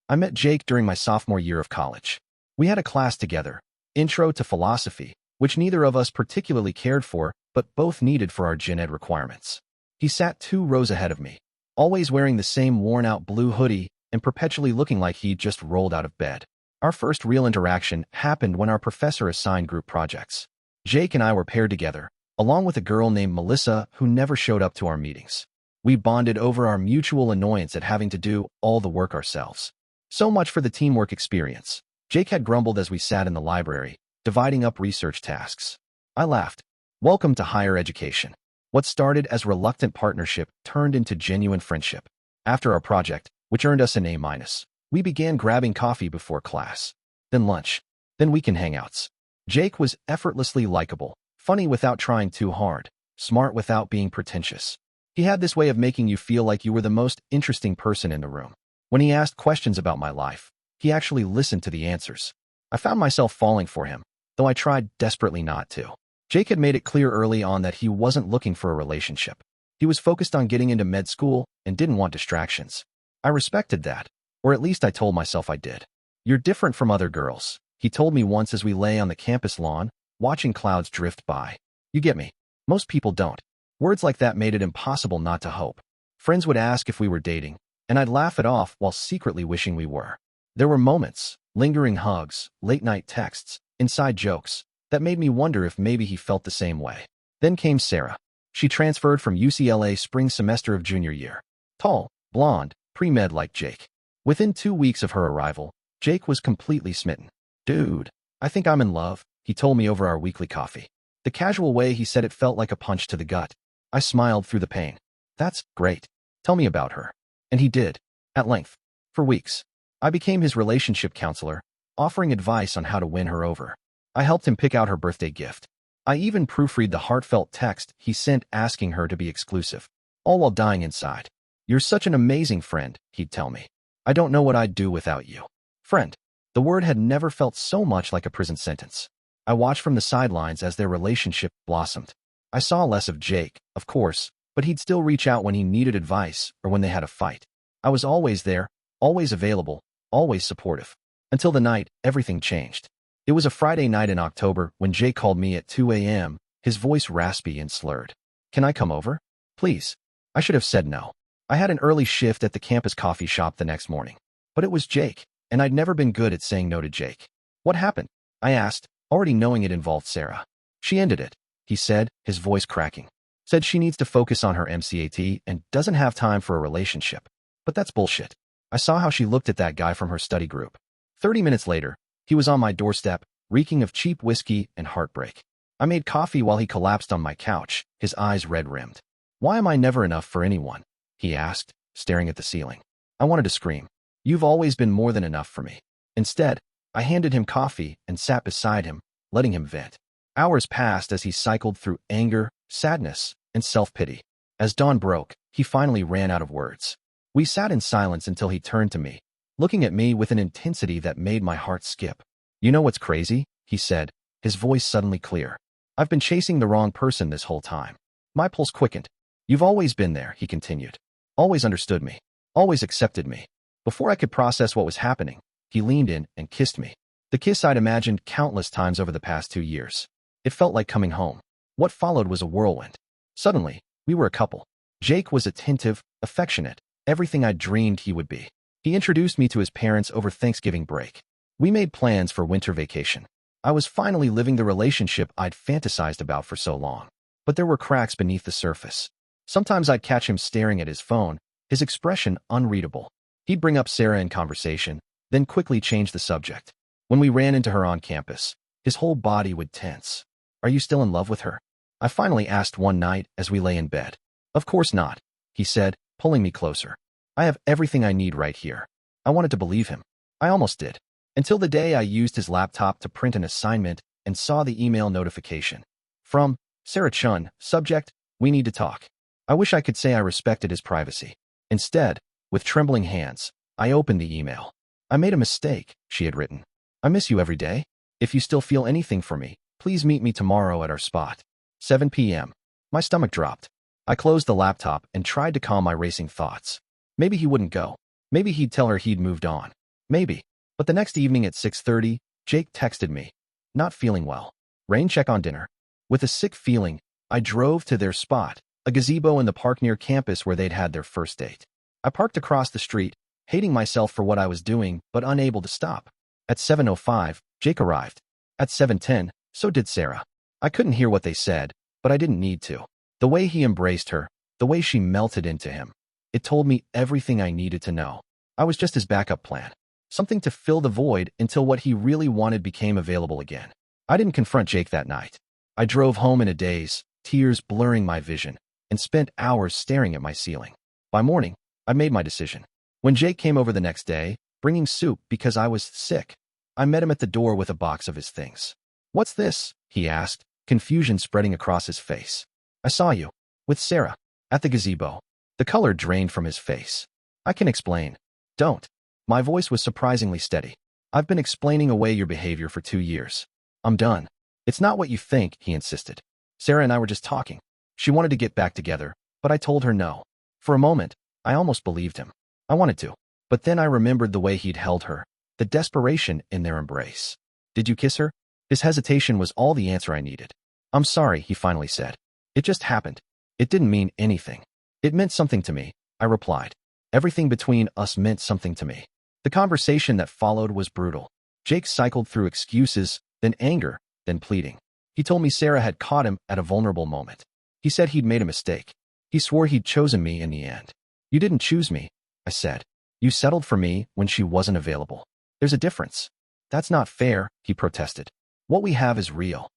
I met Jake during my sophomore year of college. We had a class together, Intro to Philosophy, which neither of us particularly cared for, but both needed for our gen ed requirements. He sat 2 rows ahead of me, always wearing the same worn-out blue hoodie and perpetually looking like he'd just rolled out of bed. Our first real interaction happened when our professor assigned group projects. Jake and I were paired together, along with a girl named Melissa who never showed up to our meetings. We bonded over our mutual annoyance at having to do all the work ourselves. So much for the teamwork experience. Jake had grumbled as we sat in the library, dividing up research tasks. I laughed. Welcome to higher education. What started as reluctant partnership turned into genuine friendship. After our project, which earned us an A-, we began grabbing coffee before class, then lunch, then weekend hangouts. Jake was effortlessly likable, funny without trying too hard, smart without being pretentious. He had this way of making you feel like you were the most interesting person in the room. When he asked questions about my life, he actually listened to the answers. I found myself falling for him, though I tried desperately not to. Jake had made it clear early on that he wasn't looking for a relationship. He was focused on getting into med school and didn't want distractions. I respected that, or at least I told myself I did. You're different from other girls, he told me once as we lay on the campus lawn, watching clouds drift by. You get me. Most people don't. Words like that made it impossible not to hope. Friends would ask if we were dating, and I'd laugh it off while secretly wishing we were. There were moments, lingering hugs, late-night texts, inside jokes, that made me wonder if maybe he felt the same way. Then came Sarah. She transferred from UCLA spring semester of junior year. Tall, blonde, pre-med like Jake. Within 2 weeks of her arrival, Jake was completely smitten. Dude, I think I'm in love, he told me over our weekly coffee. The casual way he said it felt like a punch to the gut. I smiled through the pain. That's great. Tell me about her. And he did, at length, for weeks. I became his relationship counselor, offering advice on how to win her over. I helped him pick out her birthday gift. I even proofread the heartfelt text he sent asking her to be exclusive, all while dying inside. You're such an amazing friend, he'd tell me. I don't know what I'd do without you. Friend. The word had never felt so much like a prison sentence. I watched from the sidelines as their relationship blossomed. I saw less of Jake, of course, but he'd still reach out when he needed advice or when they had a fight. I was always there, always available, always supportive. Until the night, everything changed. It was a Friday night in October when Jake called me at 2 a.m., his voice raspy and slurred. Can I come over? Please. I should have said no. I had an early shift at the campus coffee shop the next morning. But it was Jake, and I'd never been good at saying no to Jake. What happened? I asked, already knowing it involved Sarah. She ended it, he said, his voice cracking. Said she needs to focus on her MCAT and doesn't have time for a relationship. But that's bullshit. I saw how she looked at that guy from her study group. 30 minutes later, he was on my doorstep, reeking of cheap whiskey and heartbreak. I made coffee while he collapsed on my couch, his eyes red-rimmed. Why am I never enough for anyone? He asked, staring at the ceiling. I wanted to scream. You've always been more than enough for me. Instead, I handed him coffee and sat beside him, letting him vent. Hours passed as he cycled through anger, sadness, and self-pity. As dawn broke, he finally ran out of words. We sat in silence until he turned to me, looking at me with an intensity that made my heart skip. You know what's crazy? He said, his voice suddenly clear. I've been chasing the wrong person this whole time. My pulse quickened. You've always been there, he continued. Always understood me. Always accepted me. Before I could process what was happening, he leaned in and kissed me. The kiss I'd imagined countless times over the past 2 years. It felt like coming home. What followed was a whirlwind. Suddenly, we were a couple. Jake was attentive, affectionate, everything I'd dreamed he would be. He introduced me to his parents over Thanksgiving break. We made plans for winter vacation. I was finally living the relationship I'd fantasized about for so long. But there were cracks beneath the surface. Sometimes I'd catch him staring at his phone, his expression unreadable. He'd bring up Sarah in conversation, then quickly change the subject. When we ran into her on campus, his whole body would tense. Are you still in love with her? I finally asked one night as we lay in bed. Of course not, he said, pulling me closer. I have everything I need right here. I wanted to believe him. I almost did. Until the day I used his laptop to print an assignment and saw the email notification. From Sarah Chun, subject, we need to talk. I wish I could say I respected his privacy. Instead, with trembling hands, I opened the email. I made a mistake, she had written. I miss you every day. If you still feel anything for me, please meet me tomorrow at our spot. 7 p.m. My stomach dropped. I closed the laptop and tried to calm my racing thoughts. Maybe he wouldn't go. Maybe he'd tell her he'd moved on. Maybe. But the next evening at 6:30, Jake texted me. Not feeling well. Rain check on dinner. With a sick feeling, I drove to their spot, a gazebo in the park near campus where they'd had their first date. I parked across the street, hating myself for what I was doing, but unable to stop. At 7:05, Jake arrived. At 7:10, so did Sarah. I couldn't hear what they said, but I didn't need to. The way he embraced her, the way she melted into him, it told me everything I needed to know. I was just his backup plan. Something to fill the void until what he really wanted became available again. I didn't confront Jake that night. I drove home in a daze, tears blurring my vision, and spent hours staring at my ceiling. By morning, I made my decision. When Jake came over the next day, bringing soup because I was sick, I met him at the door with a box of his things. "What's this?" he asked, confusion spreading across his face. "I saw you. With Sarah. At the gazebo." The color drained from his face. "I can explain." "Don't." My voice was surprisingly steady. "I've been explaining away your behavior for 2 years. I'm done." "It's not what you think," he insisted. "Sarah and I were just talking. She wanted to get back together, but I told her no." For a moment, I almost believed him. I wanted to. But then I remembered the way he'd held her, the desperation in their embrace. "Did you kiss her?" His hesitation was all the answer I needed. "I'm sorry," he finally said. "It just happened. It didn't mean anything." "It meant something to me," I replied. Everything between us meant something to me. The conversation that followed was brutal. Jake cycled through excuses, then anger, then pleading. He told me Sarah had caught him at a vulnerable moment. He said he'd made a mistake. He swore he'd chosen me in the end. "You didn't choose me," I said. "You settled for me when she wasn't available. There's a difference." "That's not fair," he protested. "What we have is real."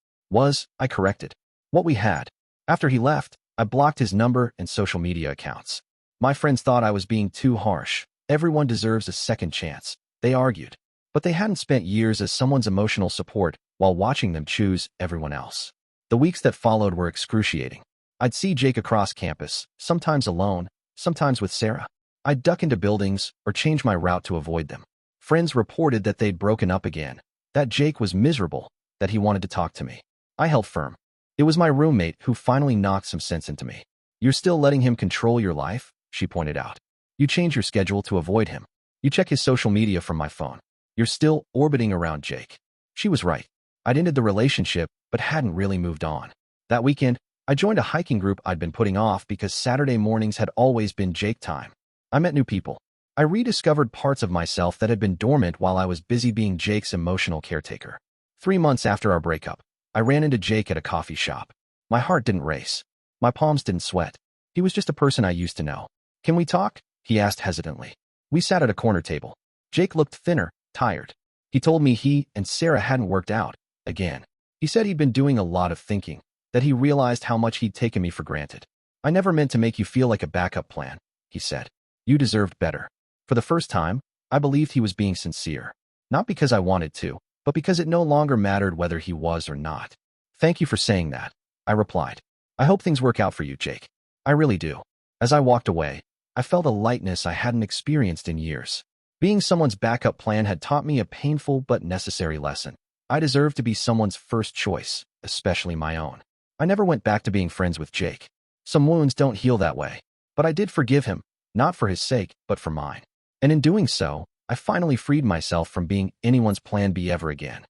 I corrected. "What we had." After he left, I blocked his number and social media accounts. My friends thought I was being too harsh. Everyone deserves a second chance, they argued. But they hadn't spent years as someone's emotional support while watching them choose everyone else. The weeks that followed were excruciating. I'd see Jake across campus, sometimes alone, sometimes with Sarah. I'd duck into buildings or change my route to avoid them. Friends reported that they'd broken up again, that Jake was miserable, that he wanted to talk to me. I held firm. It was my roommate who finally knocked some sense into me. "You're still letting him control your life?" she pointed out. "You change your schedule to avoid him. You check his social media from my phone. You're still orbiting around Jake." She was right. I'd ended the relationship, but hadn't really moved on. That weekend, I joined a hiking group I'd been putting off because Saturday mornings had always been Jake time. I met new people. I rediscovered parts of myself that had been dormant while I was busy being Jake's emotional caretaker. 3 months after our breakup, I ran into Jake at a coffee shop. My heart didn't race. My palms didn't sweat. He was just a person I used to know. "Can we talk?" he asked hesitantly. We sat at a corner table. Jake looked thinner, tired. He told me he and Sarah hadn't worked out, again. He said he'd been doing a lot of thinking, that he realized how much he'd taken me for granted. "I never meant to make you feel like a backup plan," he said. "You deserved better." For the first time, I believed he was being sincere. Not because I wanted to, but because it no longer mattered whether he was or not. "Thank you for saying that," I replied. "I hope things work out for you, Jake. I really do." As I walked away, I felt a lightness I hadn't experienced in years. Being someone's backup plan had taught me a painful but necessary lesson. I deserved to be someone's first choice, especially my own. I never went back to being friends with Jake. Some wounds don't heal that way. But I did forgive him, not for his sake, but for mine. And in doing so, I finally freed myself from being anyone's plan B ever again.